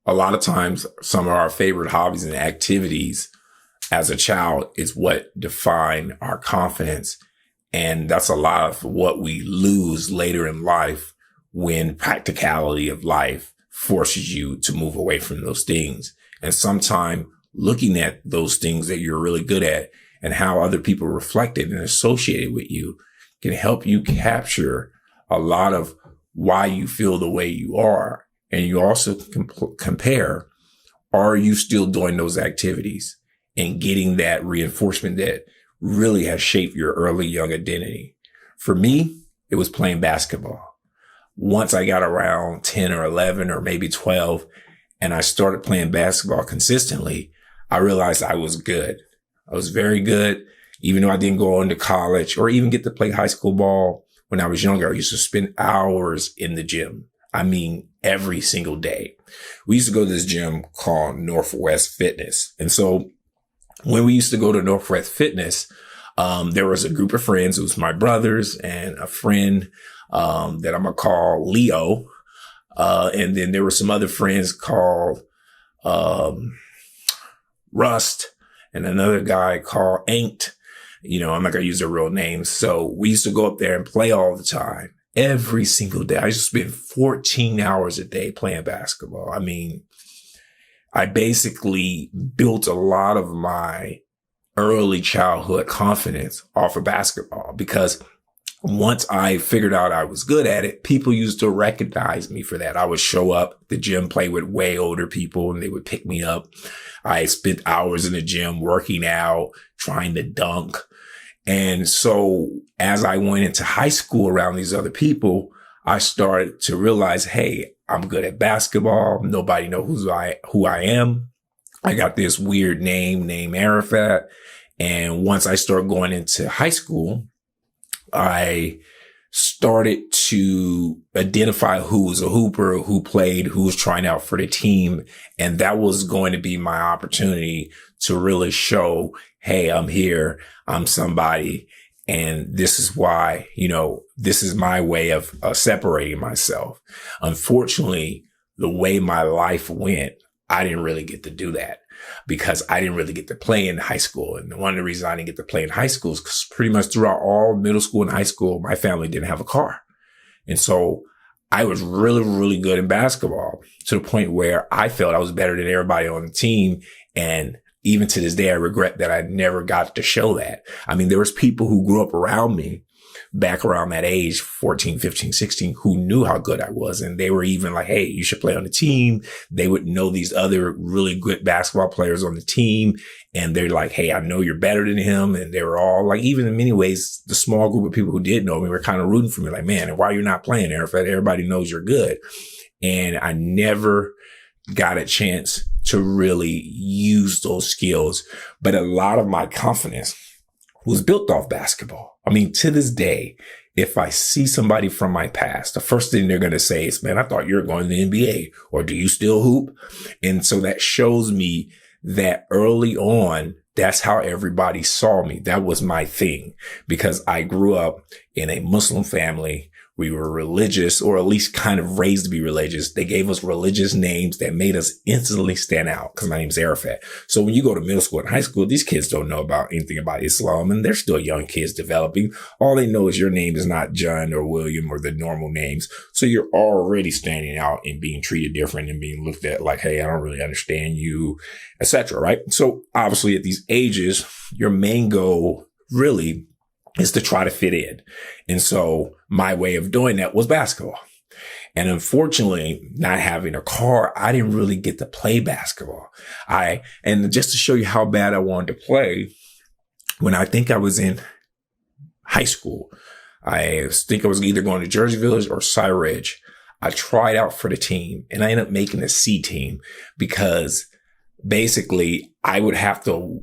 a lot of times some of our favorite hobbies and activities as a child is what define our confidence. And that's a lot of what we lose later in life when practicality of life forces you to move away from those things. And sometimes looking at those things that you're really good at and how other people reflect it and associate it with you can help you capture a lot of why you feel the way you are. And you also compare, are you still doing those activities and getting that reinforcement that really has shaped your early young identity? For me, it was playing basketball. Once I got around 10 or 11 or maybe 12 and I started playing basketball consistently, I realized I was good. I was very good. Even though I didn't go on to college or even get to play high school ball when I was younger, I used to spend hours in the gym. I mean, every single day. We used to go to this gym called Northwest Fitness. And so when we used to go to Northwest Fitness, there was a group of friends. It was my brothers and a friend that I'm going to call Leo. And then there were some other friends called Rust and another guy called Aint. I'm not going to use their real names. So we used to go up there and play all the time, every single day. I used to spend 14 hours a day playing basketball. I mean, I basically built a lot of my early childhood confidence off of basketball because once I figured out I was good at it, people used to recognize me for that. I would show up at the gym, play with way older people, and they would pick me up. I spent hours in the gym working out, trying to dunk. And so as I went into high school around these other people, I started to realize, hey, I'm good at basketball. Nobody knows who I am. I got this weird name named Arafat. And once I started going into high school, I started to identify who was a hooper, who played, who was trying out for the team. And that was going to be my opportunity to really show, hey, I'm here. I'm somebody. And this is why, this is my way of separating myself. Unfortunately, the way my life went, I didn't really get to do that because I didn't really get to play in high school. And one of the reasons I didn't get to play in high school is because pretty much throughout all middle school and high school, my family didn't have a car. And so I was really, really good in basketball to the point where I felt I was better than everybody on the team. And even to this day, I regret that I never got to show that. I mean, there was people who grew up around me back around that age, 14, 15, 16, who knew how good I was. And they were even like, hey, you should play on the team. They would know these other really good basketball players on the team. And they're like, hey, I know you're better than him. And they were all like, even in many ways, the small group of people who did know me were kind of rooting for me. Like, man, why are you not playing, Arafat? Everybody knows you're good. And I never got a chance to really use those skills. But a lot of my confidence was built off basketball. I mean, to this day, if I see somebody from my past, the first thing they're going to say is, man, I thought you were going to the NBA, or do you still hoop? And so that shows me that early on, that's how everybody saw me. That was my thing because I grew up in a Muslim family. We were religious, or at least kind of raised to be religious. They gave us religious names that made us instantly stand out because my name's Arafat. So when you go to middle school and high school, these kids don't know about anything about Islam, and they're still young kids developing. All they know is your name is not John or William or the normal names. So you're already standing out and being treated different and being looked at like, hey, I don't really understand you, etc. Right? So obviously at these ages, your main goal really is to try to fit in. And so my way of doing that was basketball. And unfortunately, not having a car, I didn't really get to play basketball. And just to show you how bad I wanted to play, when I think I was in high school, I think I was either going to Jersey Village or Cy Ridge. I tried out for the team and I ended up making a C team because basically I would go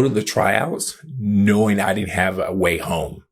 to the tryouts knowing I didn't have a way home.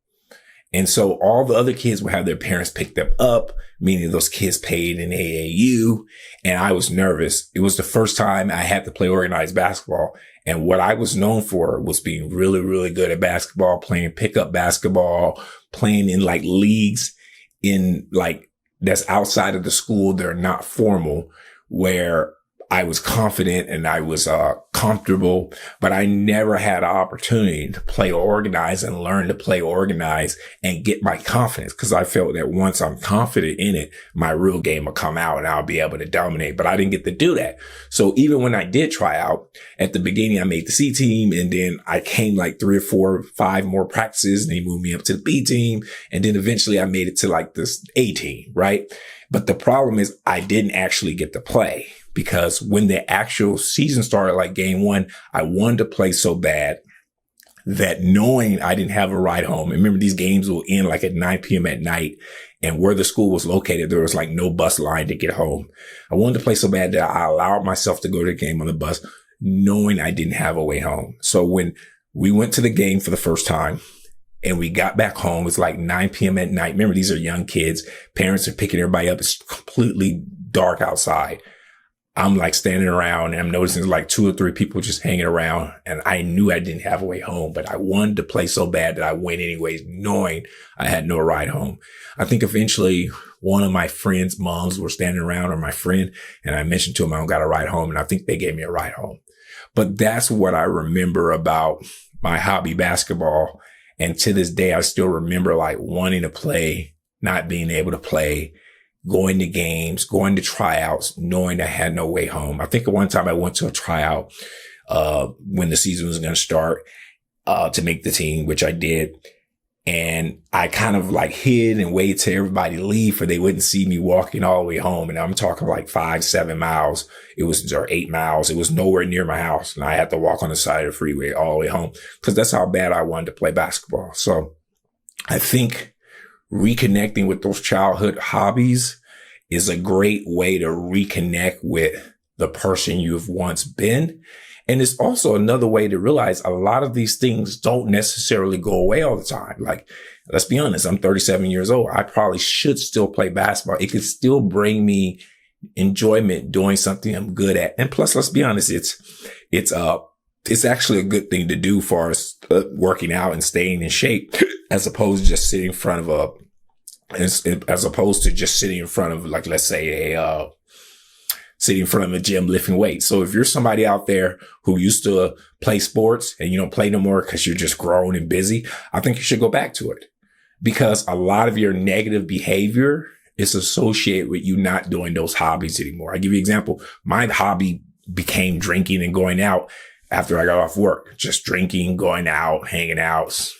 And so all the other kids would have their parents pick them up, meaning those kids paid in AAU. And I was nervous. It was the first time I had to play organized basketball. And what I was known for was being really, really good at basketball, playing pickup basketball, playing in like leagues in like that's outside of the school. They're not formal, where I was confident and I was comfortable, but I never had an opportunity to play organized and learn to play organized and get my confidence, because I felt that once I'm confident in it, my real game will come out and I'll be able to dominate. But I didn't get to do that. So even when I did try out at the beginning, I made the C team, and then I came like 3 or 4 or 5 more practices, and they moved me up to the B team. And then eventually I made it to like this A team, right? But the problem is I didn't actually get to play, because when the actual season started, like game 1, I wanted to play so bad that knowing I didn't have a ride home, and remember these games will end like at 9 p.m. at night, and where the school was located, there was like no bus line to get home. I wanted to play so bad that I allowed myself to go to the game on the bus, knowing I didn't have a way home. So when we went to the game for the first time, and we got back home, it was like 9 p.m. at night. Remember, these are young kids. Parents are picking everybody up. It's completely dark outside. I'm like standing around, and I'm noticing like 2 or 3 people just hanging around. And I knew I didn't have a way home, but I wanted to play so bad that I went anyways, knowing I had no ride home. I think eventually one of my friends' moms were standing around, or my friend, and I mentioned to them I don't got a ride home, and I think they gave me a ride home. But that's what I remember about my hobby, basketball. And to this day, I still remember like wanting to play, not being able to play, going to games, going to tryouts, knowing I had no way home. I think at one time I went to a tryout, when the season was going to start, to make the team, which I did. And I kind of like hid and waited till everybody leave, for they wouldn't see me walking all the way home. And I'm talking like 5-7 miles. Or 8 miles. It was nowhere near my house. And I had to walk on the side of the freeway all the way home, because that's how bad I wanted to play basketball. So I think reconnecting with those childhood hobbies is a great way to reconnect with the person you've once been. And it's also another way to realize a lot of these things don't necessarily go away all the time. Like, let's be honest, I'm 37 years old. I probably should still play basketball. It could still bring me enjoyment doing something I'm good at. And plus, let's be honest, it's actually a good thing to do for us, working out and staying in shape, as opposed to just sitting in front of like, let's say sitting in front of a gym lifting weights. So if you're somebody out there who used to play sports and you don't play no more because you're just grown and busy, I think you should go back to it, because a lot of your negative behavior is associated with you not doing those hobbies anymore. I give you an example. My hobby became drinking and going out after I got off work. Just drinking, going out, hanging out,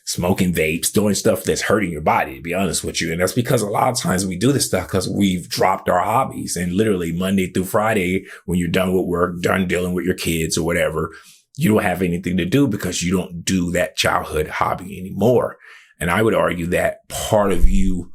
smoking vapes, doing stuff that's hurting your body, to be honest with you. And that's because a lot of times we do this stuff because we've dropped our hobbies. And literally Monday through Friday, when you're done with work, done dealing with your kids or whatever, you don't have anything to do because you don't do that childhood hobby anymore. And I would argue that part of you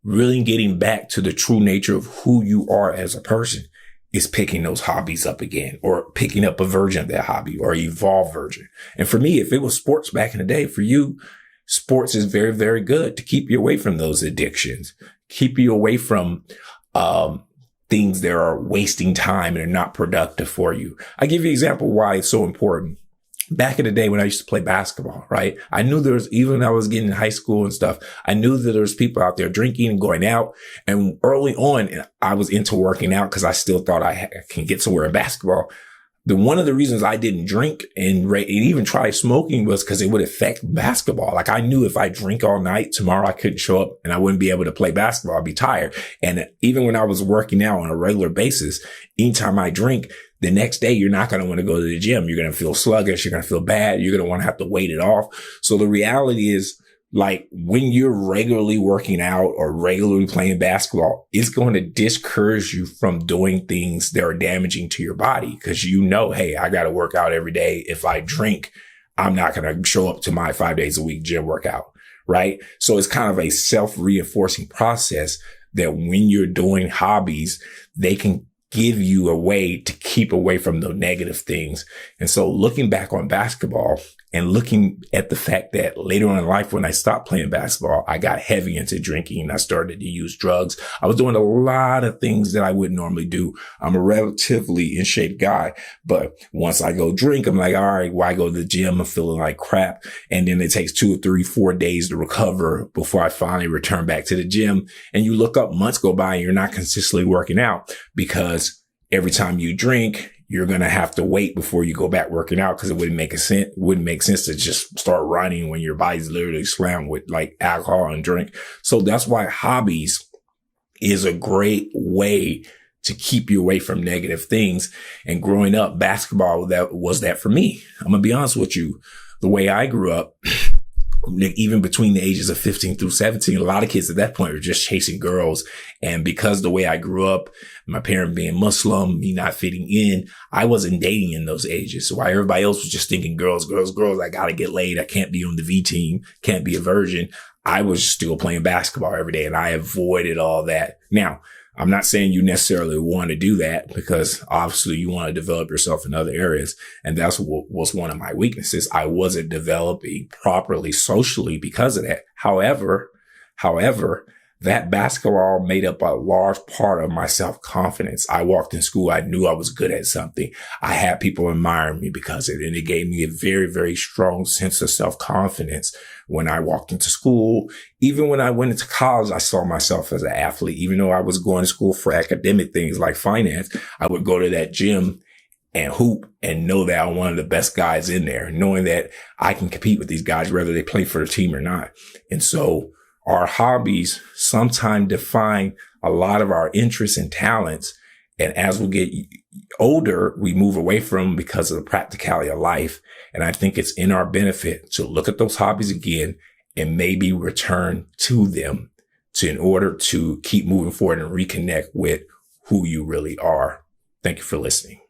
really getting back to the true nature of who you are as a person is picking those hobbies up again, or picking up a version of that hobby, or evolved version. And for me, if it was sports back in the day, for you, sports is very, very good to keep you away from those addictions, keep you away from things that are wasting time and are not productive for you. I give you an example why it's so important. Back in the day when I used to play basketball, right? I knew there was, even when I was getting in high school and stuff, I knew that there was people out there drinking and going out. And early on, I was into working out because I still thought I can get somewhere in basketball. One of the reasons I didn't drink and even try smoking was because it would affect basketball. Like, I knew if I drink all night, tomorrow I couldn't show up and I wouldn't be able to play basketball. I'd be tired. And even when I was working out on a regular basis, anytime I drink, the next day, you're not going to want to go to the gym. You're going to feel sluggish. You're going to feel bad. You're going to want to have to wait it off. So the reality is, like, when you're regularly working out or regularly playing basketball, it's going to discourage you from doing things that are damaging to your body, because you know, hey, I got to work out every day. If I drink, I'm not going to show up to my 5 days a week gym workout, right? So it's kind of a self-reinforcing process that when you're doing hobbies, they can give you a way to keep away from the negative things. And so looking back on basketball and looking at the fact that later on in life, when I stopped playing basketball, I got heavy into drinking. I started to use drugs. I was doing a lot of things that I wouldn't normally do. I'm a relatively in shape guy, but once I go drink, I'm like, all right, why go to the gym? I'm feeling like crap. And then it takes 2 or 3, 4 days to recover before I finally return back to the gym. And you look up, months go by and you're not consistently working out because every time you drink, you're going to have to wait before you go back working out because it wouldn't make sense to just start running when your body's literally slammed with like alcohol and drink. So that's why hobbies is a great way to keep you away from negative things. And growing up, basketball, that was that for me. I'm going to be honest with you. The way I grew up, even between the ages of 15 through 17, a lot of kids at that point were just chasing girls. And because the way I grew up, my parent being Muslim, me not fitting in, I wasn't dating in those ages. So while everybody else was just thinking girls, I got to get laid. I can't be on the V team, can't be a virgin. I was still playing basketball every day and I avoided all that. Now, I'm not saying you necessarily want to do that because obviously you want to develop yourself in other areas. And that's what was one of my weaknesses. I wasn't developing properly socially because of that. However, that basketball made up a large part of my self-confidence. I walked in school. I knew I was good at something. I had people admiring me because of it. And it gave me a very, very strong sense of self-confidence when I walked into school. Even when I went into college, I saw myself as an athlete. Even though I was going to school for academic things like finance, I would go to that gym and hoop and know that I'm one of the best guys in there, knowing that I can compete with these guys, whether they play for the team or not. And so our hobbies sometimes define a lot of our interests and talents. And as we get older, we move away from them because of the practicality of life. And I think it's in our benefit to look at those hobbies again and maybe return to them in order to keep moving forward and reconnect with who you really are. Thank you for listening.